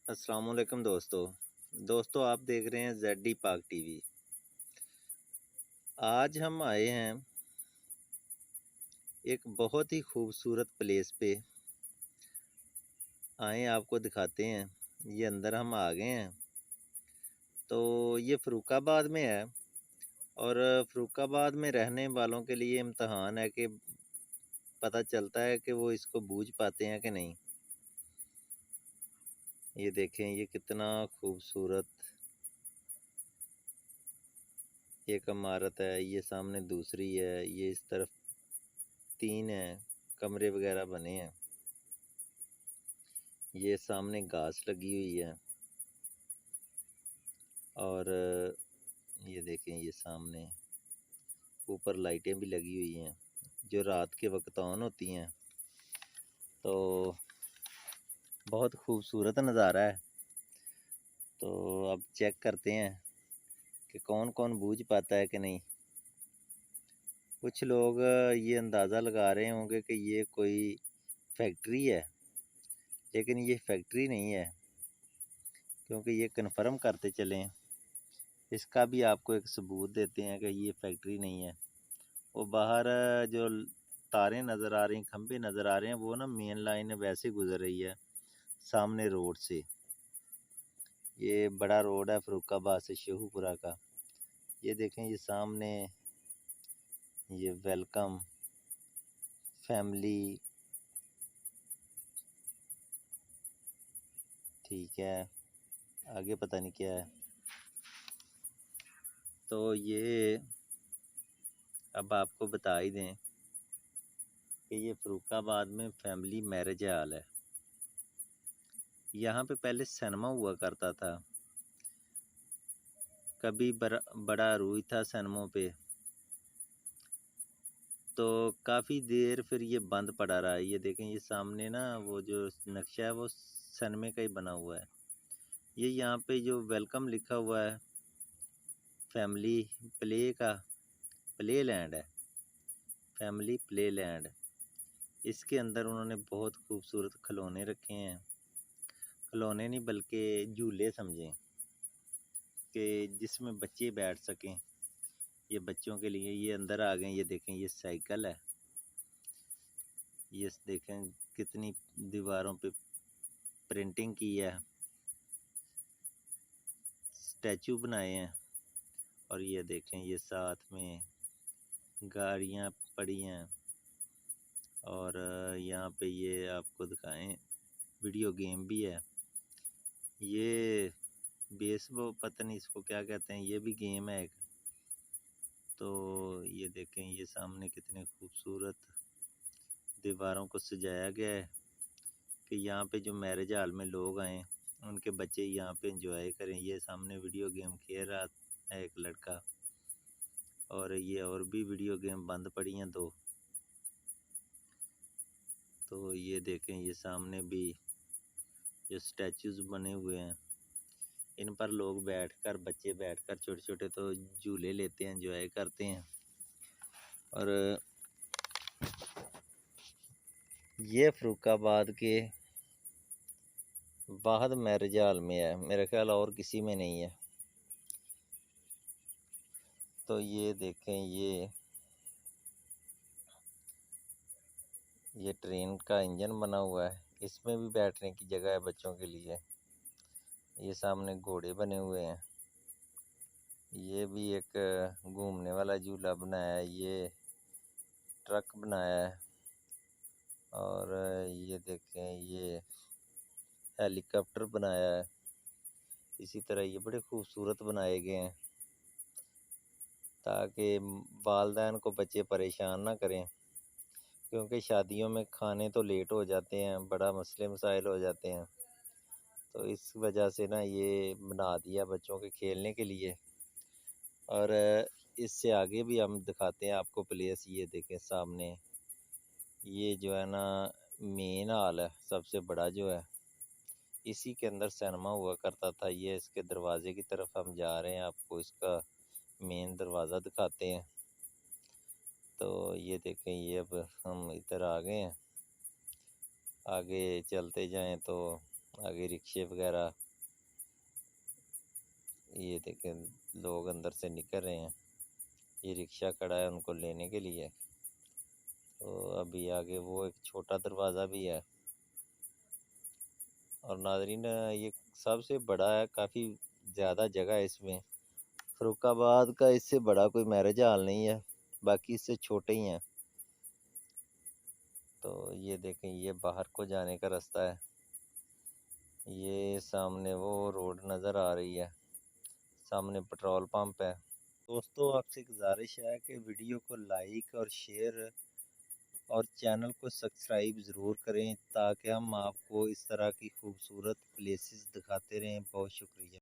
अस्सलाम वालेकुम दोस्तों आप देख रहे हैं जेडी पाक टीवी। आज हम आए हैं एक बहुत ही खूबसूरत प्लेस पे। आए आपको दिखाते हैं। ये अंदर हम आ गए हैं। तो ये फ़र्रुखाबाद में है और फ़र्रुखाबाद में रहने वालों के लिए इम्तहान है कि पता चलता है कि वो इसको बूझ पाते हैं कि नहीं। ये देखें, ये कितना खूबसूरत एक इमारत है। ये सामने दूसरी है, ये इस तरफ 3 हैं, कमरे वगैरह बने हैं। ये सामने घास लगी हुई है और ये देखें, ये सामने ऊपर लाइटें भी लगी हुई हैं जो रात के वक्त ऑन होती हैं। तो बहुत खूबसूरत नज़ारा है। तो अब चेक करते हैं कि कौन कौन बूझ पाता है कि नहीं। कुछ लोग ये अंदाज़ा लगा रहे होंगे कि ये कोई फैक्ट्री है, लेकिन ये फैक्ट्री नहीं है, क्योंकि ये कन्फर्म करते चलें। इसका भी आपको एक सबूत देते हैं कि ये फैक्ट्री नहीं है। वो बाहर जो तारें नज़र आ रही, खंभे नज़र आ रहे हैं, वो ना मेन लाइन वैसे गुजर रही है सामने रोड से। ये बड़ा रोड है फ़र्रुखाबाद से शेखुपुरा का। ये देखें, ये सामने ये वेलकम फैमिली, ठीक है, आगे पता नहीं क्या है। तो ये अब आपको बता ही दें कि ये फ़र्रुखाबाद में फैमिली मैरिज हॉल है। यहाँ पे पहले सिनेमा हुआ करता था, कभी बड़ा रूई था सिनेमा पे, तो काफ़ी देर फिर ये बंद पड़ा रहा है। ये देखें, ये सामने ना वो जो नक्शा है वो सिनेमा का ही बना हुआ है। ये यहाँ पे जो वेलकम लिखा हुआ है, फैमिली प्ले का प्ले लैंड है, फैमिली प्ले लैंड। इसके अंदर उन्होंने बहुत खूबसूरत खिलौने रखे हैं। खिलौने नहीं बल्कि झूले समझें, कि जिसमें बच्चे बैठ सकें। ये बच्चों के लिए ये अंदर आ गए। ये देखें, ये साइकिल है। ये देखें कितनी दीवारों पे प्रिंटिंग की है, स्टैचू बनाए हैं। और ये देखें, ये साथ में गाड़ियाँ पड़ी हैं और यहाँ पे ये आपको दिखाएं वीडियो गेम भी है। ये बेसबॉल पता नहीं इसको क्या कहते हैं, ये भी गेम है एक। तो ये देखें, ये सामने कितने खूबसूरत दीवारों को सजाया गया है कि यहाँ पे जो मैरिज हॉल में लोग आए उनके बच्चे यहाँ पे एंजॉय करें। ये सामने वीडियो गेम खेल रहा है एक लड़का, और ये और भी वीडियो गेम बंद पड़ी हैं 2। तो ये देखें, ये सामने भी जो स्टैचूज बने हुए हैं, इन पर लोग बैठकर, बच्चे बैठकर छोटे छोटे तो झूले लेते हैं, एंजॉय करते हैं। और ये फ़र्रुखाबाद के वाहद मैरिज हॉल में है, मेरा ख्याल और किसी में नहीं है। तो ये देखें, ये ट्रेन का इंजन बना हुआ है, इसमें भी बैठने की जगह है बच्चों के लिए। ये सामने घोड़े बने हुए हैं। ये भी एक घूमने वाला झूला बनाया है। ये ट्रक बनाया है। और ये देखें, ये हेलीकॉप्टर बनाया है। इसी तरह ये बड़े खूबसूरत बनाए गए हैं ताकि वालिदैन को बच्चे परेशान ना करें, क्योंकि शादियों में खाने तो लेट हो जाते हैं, बड़ा मसले मसाइल हो जाते हैं। तो इस वजह से ना ये बना दिया बच्चों के खेलने के लिए। और इससे आगे भी हम दिखाते हैं आपको प्लेस। ये देखें सामने, ये जो है ना मेन हॉल है सबसे बड़ा जो है, इसी के अंदर सिनेमा हुआ करता था। ये इसके दरवाजे की तरफ हम जा रहे हैं, आपको इसका मेन दरवाज़ा दिखाते हैं। तो ये देखें, ये अब हम इधर आ गए हैं। आगे चलते जाएं तो आगे रिक्शे वगैरह, ये देखें लोग अंदर से निकल रहे हैं। ये रिक्शा खड़ा है उनको लेने के लिए। तो अभी आगे वो एक छोटा दरवाज़ा भी है। और नाज़रीन ये सबसे बड़ा है, काफ़ी ज़्यादा जगह है इसमें। फ़र्रुखाबाद का इससे बड़ा कोई मैरिज हॉल नहीं है, बाकी इससे छोटे ही हैं। तो ये देखें ये बाहर को जाने का रास्ता है। ये सामने वो रोड नज़र आ रही है, सामने पेट्रोल पंप है। दोस्तों आपसे गुजारिश है कि वीडियो को लाइक और शेयर और चैनल को सब्सक्राइब ज़रूर करें, ताकि हम आपको इस तरह की खूबसूरत प्लेसेस दिखाते रहें। बहुत शुक्रिया।